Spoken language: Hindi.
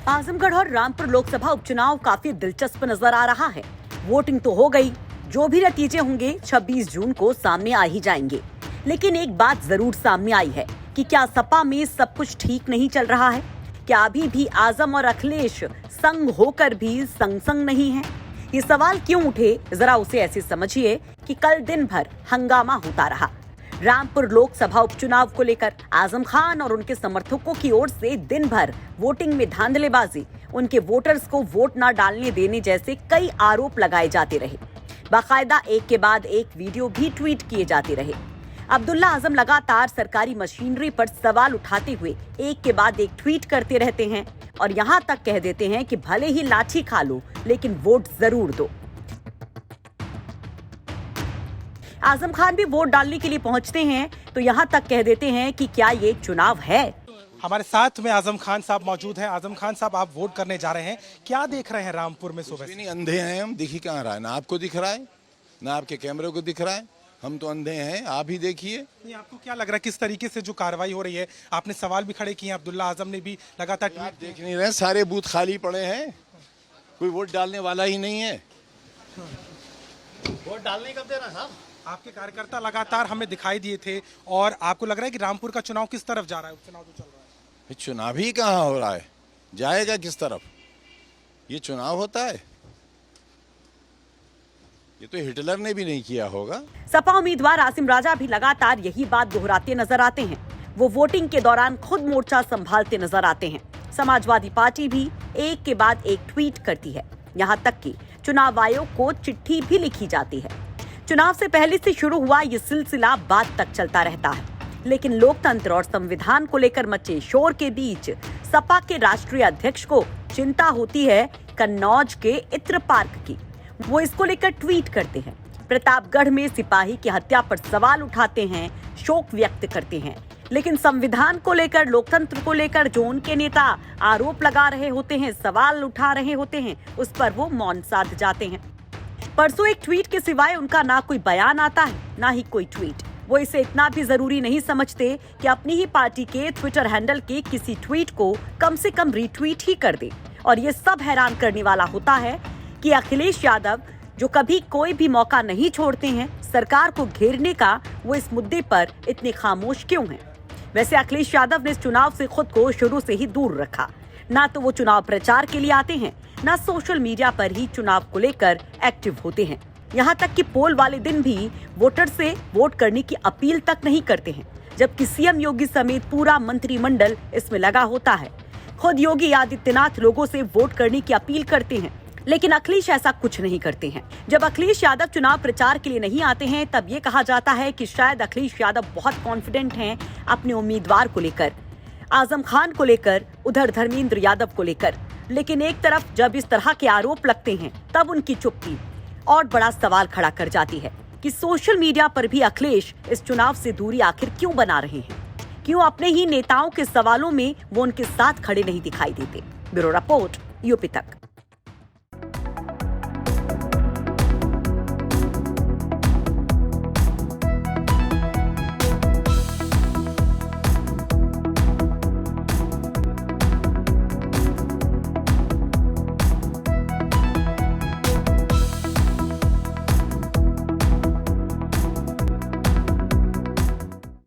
आजमगढ़ और रामपुर लोकसभा उपचुनाव काफी दिलचस्प नजर आ रहा है। वोटिंग तो हो गई, जो भी नतीजे होंगे 26 जून को सामने आ ही जाएंगे। लेकिन एक बात जरूर सामने आई है कि क्या सपा में सब कुछ ठीक नहीं चल रहा है? क्या अभी भी आजम और अखिलेश संग होकर भी संग नहीं है? ये सवाल क्यों उठे, जरा उसे ऐसे समझिए कि कल दिन भर हंगामा होता रहा। रामपुर लोकसभा उपचुनाव को लेकर आजम खान और उनके समर्थकों की ओर से दिन भर वोटिंग में धांधलेबाजी, उनके वोटर्स को वोट न डालने देने जैसे कई आरोप लगाए जाते रहे। बाकायदा एक के बाद एक वीडियो भी ट्वीट किए जाते रहे। अब्दुल्ला आजम लगातार सरकारी मशीनरी पर सवाल उठाते हुए एक के बाद एक ट्वीट करते रहते हैं और यहाँ तक कह देते हैं कि भले ही लाठी खा लो लेकिन वोट जरूर दो। आजम खान भी वोट डालने के लिए पहुंचते हैं तो यहाँ तक कह देते हैं कि क्या ये चुनाव है। हमारे साथ में आजम खान साहब मौजूद हैं। आजम खान साहब, आप वोट करने जा रहे हैं, क्या देख रहे हैं रामपुर में सुबह से? नहीं, अंधे हैं हम, दिख ही कहाँ रहा है? ना आपको दिख रहा है ना आपके कैमरे को दिख रहा है, हम तो अंधे हैं, आप ही देखिए। नहीं, आपको क्या लग रहा है किस तरीके से जो कार्रवाई हो रही है? आपने सवाल भी खड़े किए हैं, अब्दुल्ला आजम ने भी लगातार आप देख नहीं रहे, सारे बूथ खाली पड़े हैं, कोई वोट डालने वाला ही नहीं है। वोट डालने कब दे रहा साहब? आपके कार्यकर्ता लगातार हमें दिखाई दिए थे और आपको लग रहा है कि रामपुर का चुनाव किस तरफ जा रहा है? उपचुनाव जो चल रहा है, चुनाव ही कहाँ हो रहा है, जाएगा किस तरफ? ये चुनाव होता है? ये तो हिटलर ने भी नहीं किया होगा। सपा उम्मीदवार आसिम राजा भी लगातार यही बात दोहराते नजर आते हैं। वो वोटिंग के दौरान खुद मोर्चा संभालते नजर आते हैं। समाजवादी पार्टी भी एक के बाद एक ट्वीट करती है। यहाँ तक कि चुनाव आयोग को चिट्ठी भी लिखी जाती है। चुनाव से पहले से शुरू हुआ ये सिलसिला बाद तक चलता रहता है। लेकिन लोकतंत्र और संविधान को लेकर मचे शोर के बीच सपा के राष्ट्रीय अध्यक्ष को चिंता होती है कन्नौज के इत्र पार्क की। वो इसको लेकर ट्वीट करते हैं। प्रतापगढ़ में सिपाही की हत्या पर सवाल उठाते हैं, शोक व्यक्त करते हैं। लेकिन संविधान को लेकर, लोकतंत्र को लेकर जो उनके नेता आरोप लगा रहे होते हैं, सवाल उठा रहे होते हैं, उस पर वो मौन साध जाते हैं। परसों एक ट्वीट के सिवाय उनका ना कोई बयान आता है, ना ही कोई ट्वीट। वो इसे इतना भी जरूरी नहीं समझते कि अपनी ही पार्टी के ट्विटर हैंडल के किसी ट्वीट को कम से कम रीट्वीट ही कर दे। और ये सब हैरान करने वाला होता है कि अखिलेश यादव, जो कभी कोई भी मौका नहीं छोड़ते हैं सरकार को घेरने का, वो इस मुद्दे पर इतने खामोश क्यों हैं? वैसे अखिलेश यादव ने इस चुनाव से खुद को शुरू से ही दूर रखा। ना तो वो चुनाव प्रचार के लिए आते हैं, ना सोशल मीडिया पर ही चुनाव को लेकर एक्टिव होते हैं। यहाँ तक कि पोल वाले दिन भी वोटर से वोट करने की अपील तक नहीं करते हैं, जबकि सीएम योगी समेत पूरा मंत्रिमंडल इसमें लगा होता है। खुद योगी आदित्यनाथ लोगों से वोट करने की अपील करते हैं, लेकिन अखिलेश ऐसा कुछ नहीं करते हैं। जब अखिलेश यादव चुनाव प्रचार के लिए नहीं आते हैं, तब ये कहा जाता है कि शायद अखिलेश यादव बहुत कॉन्फिडेंट हैं अपने उम्मीदवार को लेकर, आजम खान को लेकर, उधर धर्मेंद्र यादव को लेकर। लेकिन एक तरफ जब इस तरह के आरोप लगते हैं, तब उनकी चुप्पी और बड़ा सवाल खड़ा कर जाती है कि सोशल मीडिया पर भी अखिलेश इस चुनाव से दूरी आखिर क्यों बना रहे हैं? क्यों अपने ही नेताओं के सवालों में वो उनके साथ खड़े नहीं दिखाई देते? ब्यूरो रिपोर्ट, यूपी तक।